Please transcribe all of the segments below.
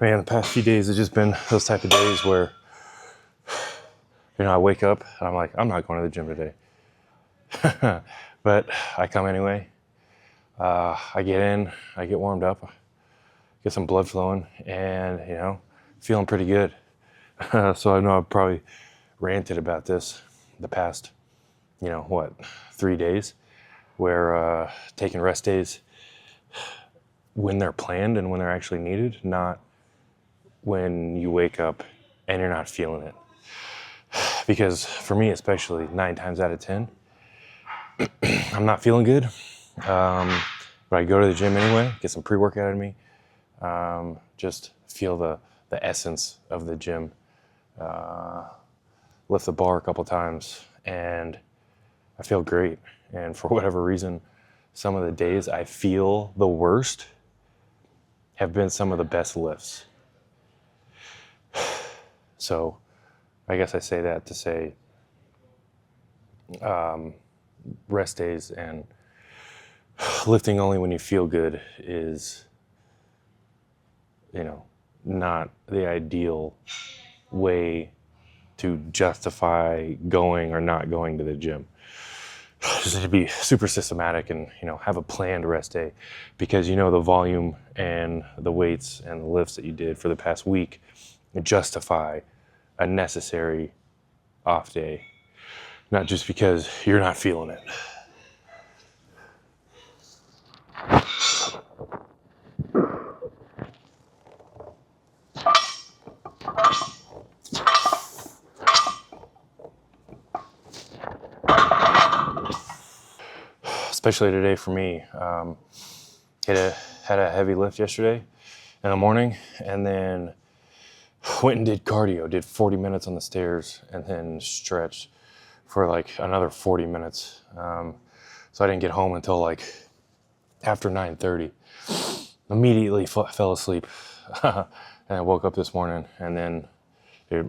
Man, the past few days have just been those type of days where, I wake up and I'm like, I'm not going to the gym today. But I come anyway. I get in, I get warmed up, get some blood flowing, and, feeling pretty good. So I know I've probably ranted about this the past, 3 days, where taking rest days when they're planned and when they're actually needed, not when you wake up and you're not feeling it. Because for me, especially 9 times out of 10, I'm not feeling good. But I go to the gym anyway, get some pre-workout in me, just feel the essence of the gym, lift the bar a couple times, and I feel great. And for whatever reason, some of the days I feel the worst have been some of the best lifts. So I guess I say that to say rest days and lifting only when you feel good is, not the ideal way to justify going or not going to the gym. Just need to be super systematic and, have a planned rest day, because the volume and the weights and the lifts that you did for the past week justify a necessary off day, not just because you're not feeling it. Especially today for me. Had a heavy lift yesterday in the morning, and then went and did cardio, did 40 minutes on the stairs, and then stretched for like another 40 minutes. So I didn't get home until like after 9:30. Immediately fell asleep. And I woke up this morning, and then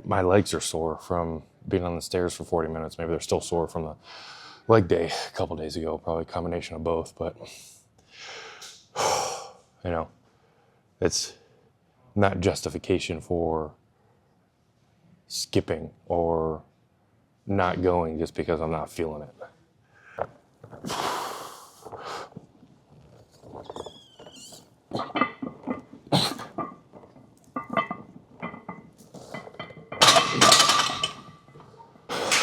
my legs are sore from being on the stairs for 40 minutes. Maybe they're still sore from the leg day a couple days ago, probably a combination of both. But, it's not justification for skipping or not going just because I'm not feeling it.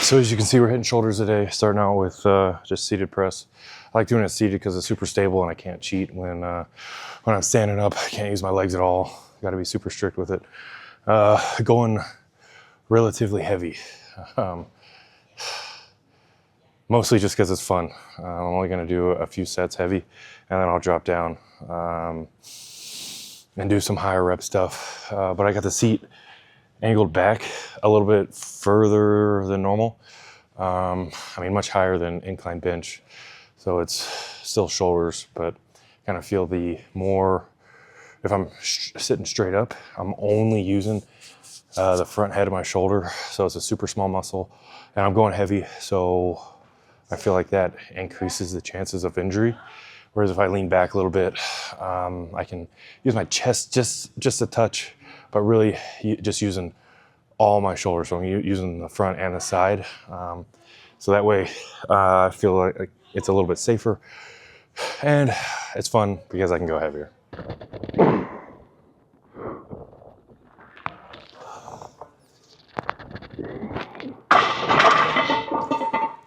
So as you can see, we're hitting shoulders today, starting out with just seated press. I like doing it seated because it's super stable and I can't cheat when I'm standing up. I can't use my legs at all. Got to be super strict with it. Going relatively heavy. Mostly just because it's fun. I'm only going to do a few sets heavy, and then I'll drop down and do some higher rep stuff. But I got the seat angled back a little bit further than normal. Much higher than incline bench. So it's still shoulders, but kind of feel the more, if I'm sitting straight up, I'm only using the front head of my shoulder. So it's a super small muscle, and I'm going heavy. So I feel like that increases the chances of injury. Whereas if I lean back a little bit, I can use my chest just a touch, but really just using all my shoulders. So I'm using the front and the side. So that way I feel like it's a little bit safer, and it's fun because I can go heavier.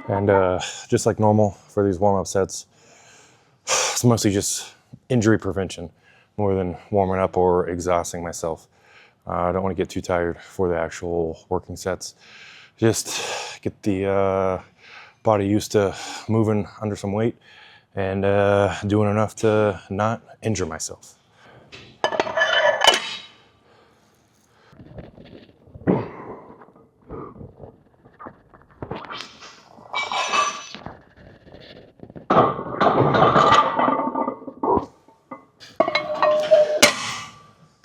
And just like normal for these warm-up sets, it's mostly just injury prevention more than warming up or exhausting myself. I don't want to get too tired for the actual working sets. Just get the body used to moving under some weight and doing enough to not injure myself.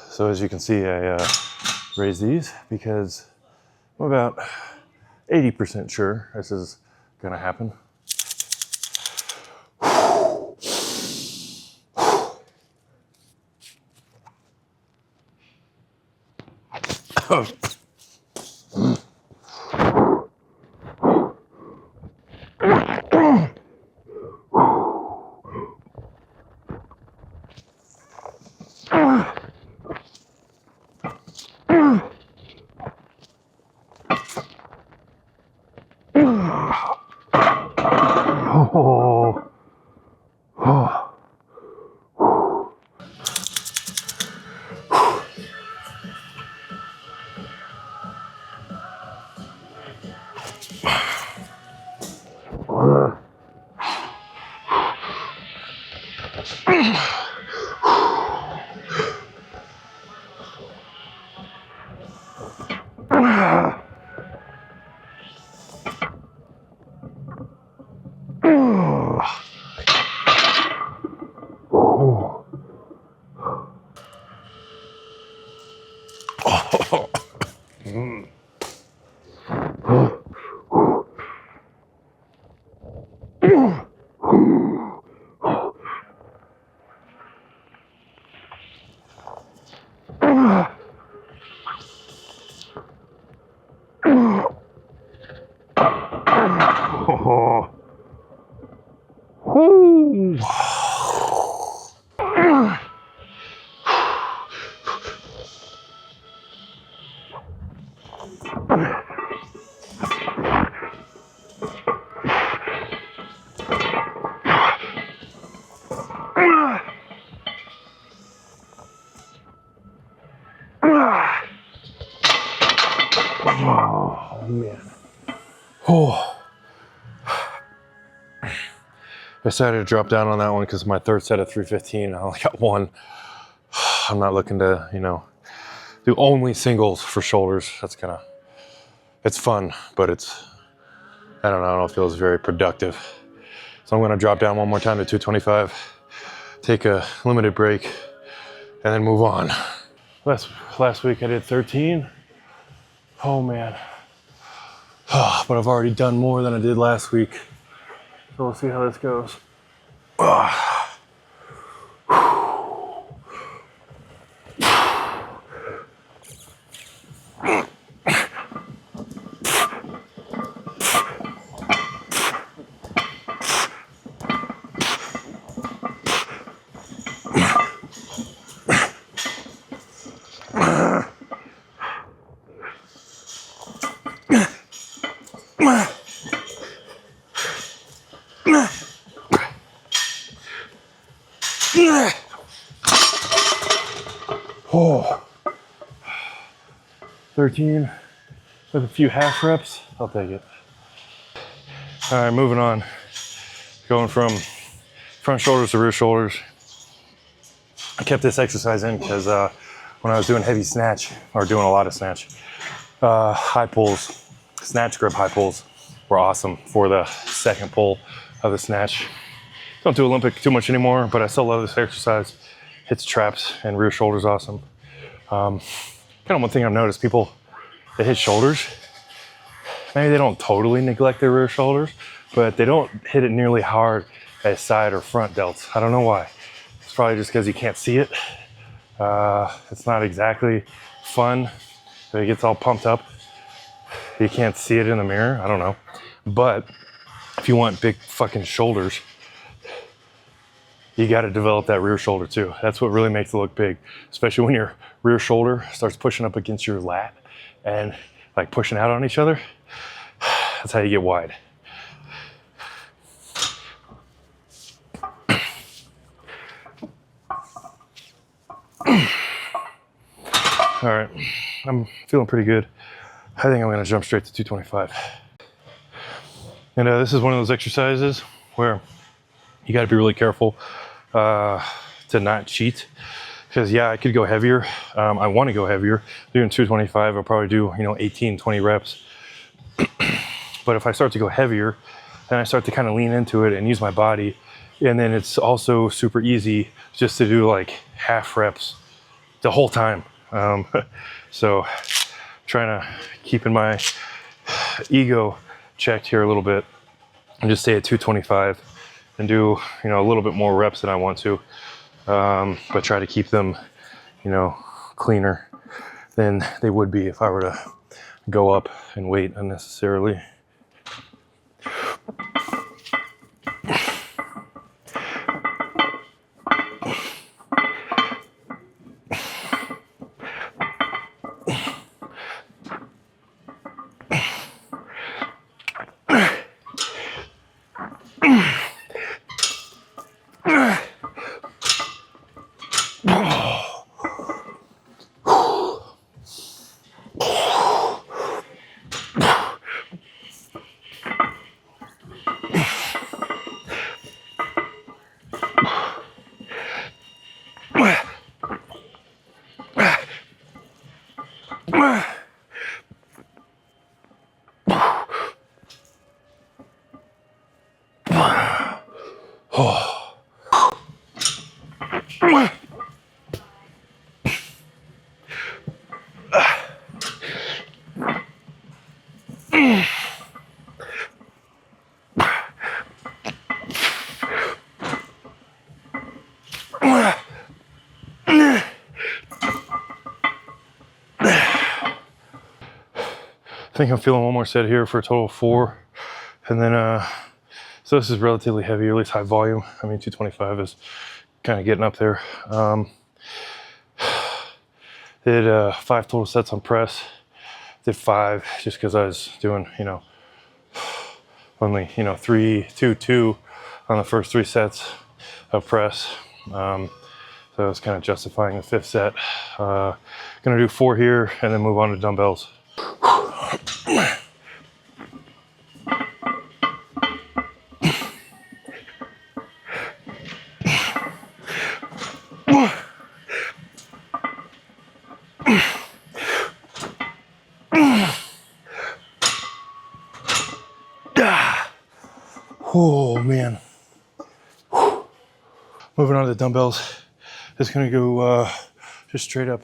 So as you can see, I raise these because I'm about 80% sure this is gonna happen. Oh man. Oh. I decided to drop down on that one because my third set of 315, I only got one. I'm not looking to, do only singles for shoulders. That's it's fun, but I don't know, it feels very productive. So I'm gonna drop down one more time to 225, take a limited break, and then move on. Last week I did 13. Oh man. But I've already done more than I did last week. So we'll see how this goes. Oh, 13 with a few half reps, I'll take it. All right, moving on. Going from front shoulders to rear shoulders. I kept this exercise in because when I was doing heavy snatch, or doing a lot of snatch, high pulls, snatch grip high pulls were awesome for the second pull of the snatch. Don't do Olympic too much anymore, but I still love this exercise. Hits traps and rear shoulders awesome. Kind of one thing I've noticed, people that hit shoulders, maybe they don't totally neglect their rear shoulders, but they don't hit it nearly hard as side or front delts. I don't know why. It's probably just because you can't see it. It's not exactly fun. It gets all pumped up. You can't see it in the mirror. I don't know. But if you want big fucking shoulders, you got to develop that rear shoulder too. That's what really makes it look big, especially when your rear shoulder starts pushing up against your lat and like pushing out on each other. That's how you get wide. All right, I'm feeling pretty good. I think I'm gonna jump straight to 225. And this is one of those exercises where you gotta be really careful to not cheat. Because yeah, I could go heavier. I wanna go heavier. Doing 225, I'll probably do 18, 20 reps. But if I start to go heavier, then I start to kind of lean into it and use my body. And then it's also super easy just to do like half reps the whole time. So trying to keep in my ego checked here a little bit and just stay at 225 and do, a little bit more reps than I want to. But try to keep them, cleaner than they would be if I were to go up and wait unnecessarily. I think I'm feeling one more set here for a total of 4. And then, so this is relatively heavy, or at least high volume. I mean, 225 is kind of getting up there. Did 5 total sets on press. Did 5 just because I was doing, you know, only, you know, 3, 2, 2 on the first 3 sets of press. So I was kind of justifying the 5th set. Gonna do 4 here and then move on to dumbbells. Oh man. Moving on to the dumbbells. Just gonna go just straight up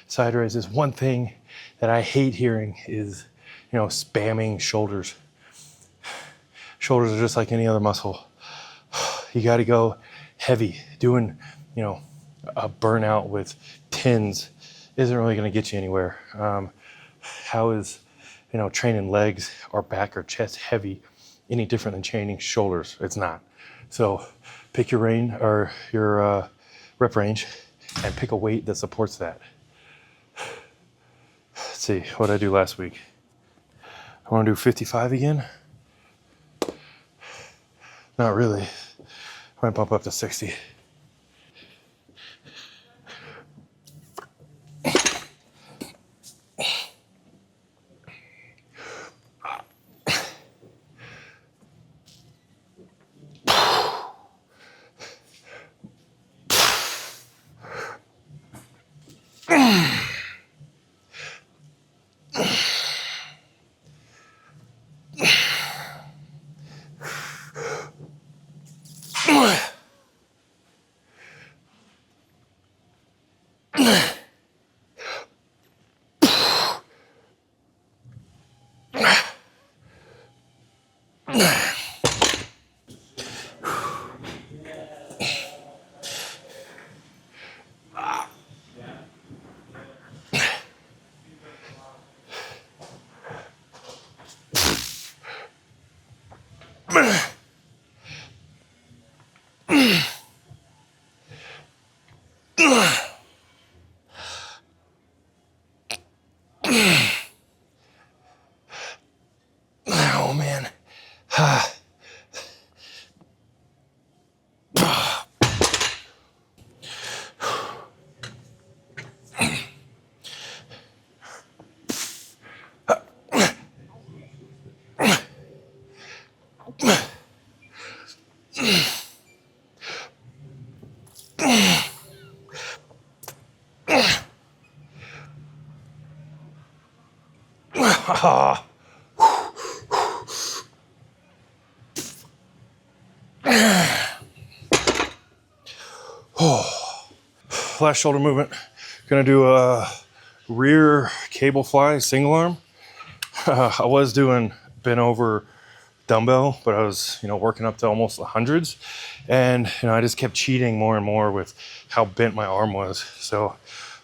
side raises. One thing that I hate hearing is, you know, spamming shoulders. Shoulders are just like any other muscle. You got to go heavy. Doing, you know, a burnout with tins isn't really going to get you anywhere. How is, you know, training legs or back or chest heavy any different than training shoulders? It's not. So pick your range or your rep range and pick a weight that supports that. Let's see what I do last week. I want to do 55 again. Not really. I might bump up to 60. Oh man. Last shoulder movement. Gonna do a rear cable fly single arm. I was doing bent over dumbbell, but I was, you know, working up to almost the hundreds, and you know, I just kept cheating more and more with how bent my arm was. So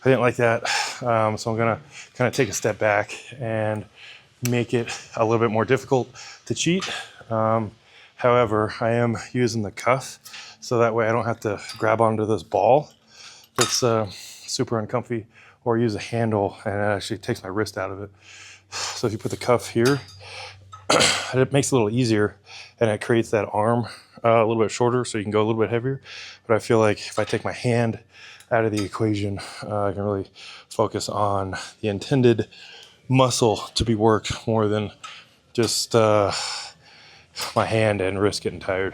I didn't like that. So I'm gonna kind of take a step back and make it a little bit more difficult to cheat. However, I am using the cuff so that way I don't have to grab onto this ball that's super uncomfy, or use a handle and it actually takes my wrist out of it. So if you put the cuff here, it makes it a little easier and it creates that arm a little bit shorter so you can go a little bit heavier. But I feel like if I take my hand out of the equation, I can really focus on the intended muscle to be worked more than just my hand and wrist getting tired.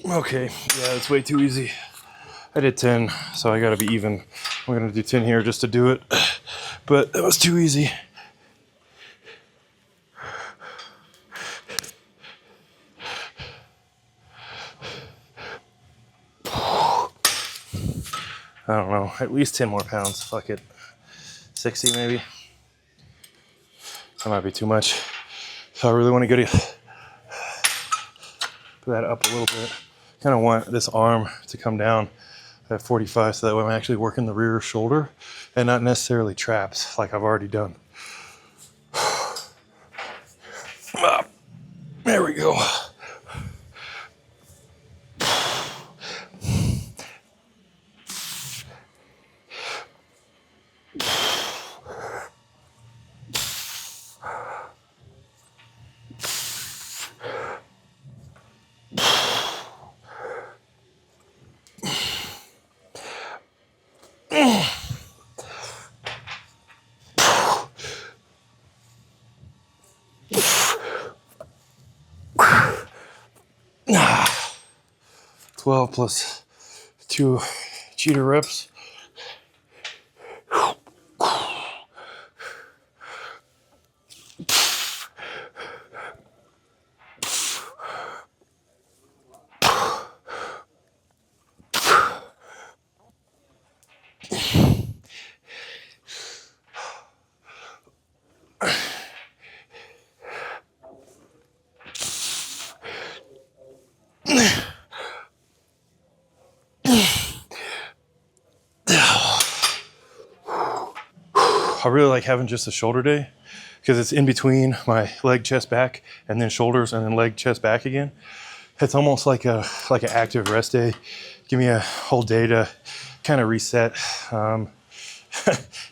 Okay, yeah, that's way too easy. I did 10, so I gotta be even. I'm gonna do 10 here just to do it, but that was too easy. I don't know, at least 10 more pounds, fuck it. 60 maybe? That might be too much. So I really wanna go to put that up a little bit. Kind of want this arm to come down at 45 so that way I'm actually working the rear shoulder and not necessarily traps like I've already done. There we go. Ah, 12 plus 2 cheater reps. I really like having just a shoulder day because it's in between my leg, chest, back, and then shoulders, and then leg, chest, back again. It's almost like an active rest day. Give me a whole day to kind of reset. I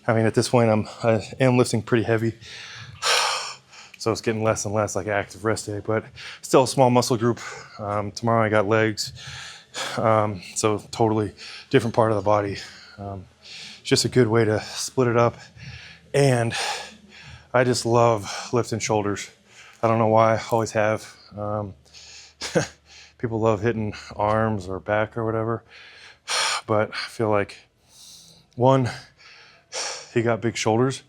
mean, at this point, I am lifting pretty heavy, so it's getting less and less like an active rest day, but still a small muscle group. Tomorrow I got legs, so totally different part of the body. It's just a good way to split it up. And I just love lifting shoulders. I don't know why, I always have. People love hitting arms or back or whatever. But I feel like, one, you got big shoulders.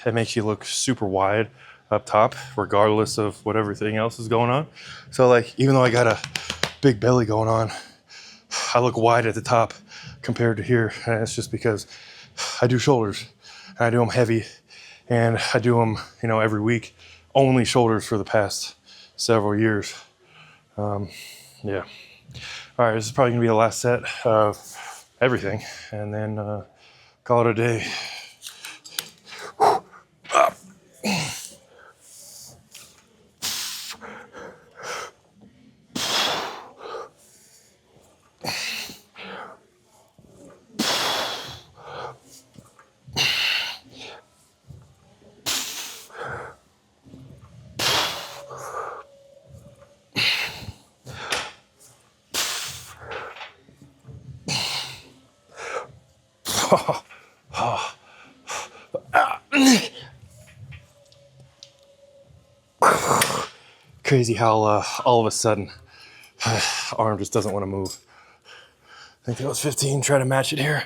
It makes you look super wide up top, regardless of what everything else is going on. So like, even though I got a big belly going on, I look wide at the top compared to here. And it's just because I do shoulders. I do them heavy, and I do them, every week. Only shoulders for the past several years. Yeah. All right, this is probably gonna be the last set of everything, and then call it a day. Crazy how all of a sudden arm just doesn't want to move. I think that was 15. Try to match it here.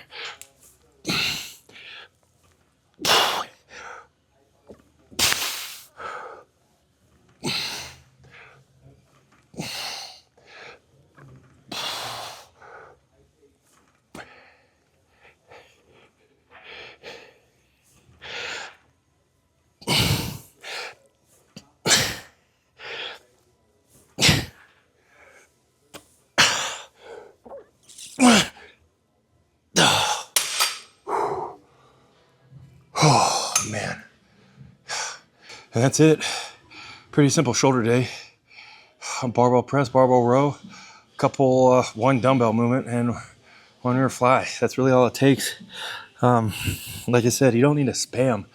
Oh man. And that's it. Pretty simple shoulder day. Barbell press, barbell row, couple, one dumbbell movement and one rear fly. That's really all it takes. Like I said, you don't need to spam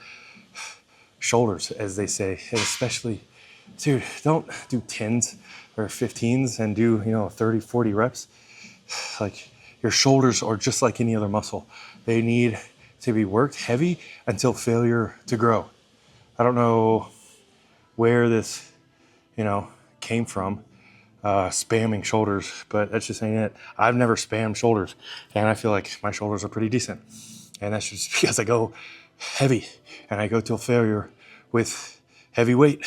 shoulders, as they say, and especially, dude, don't do 10s or 15s and do, 30, 40 reps. Like, your shoulders are just like any other muscle. They need to be worked heavy until failure to grow. I don't know where this, came from, spamming shoulders, but that's just ain't it. I've never spammed shoulders, and I feel like my shoulders are pretty decent. And that's just because I go heavy and I go till failure with heavy weight.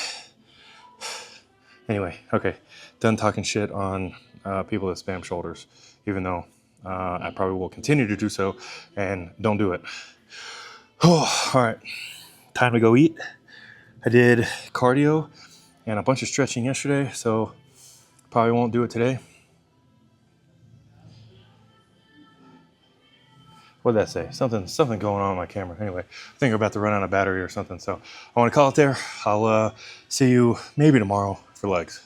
Anyway, okay, done talking shit on people that spam shoulders, even though I probably will continue to do so, and don't do it. Oh, all right, time to go eat. I did cardio and a bunch of stretching yesterday, so probably won't do it today. What did that say? Something going on with my camera. Anyway, I think we're about to run out of battery or something, so I want to call it there. I'll see you maybe tomorrow for legs.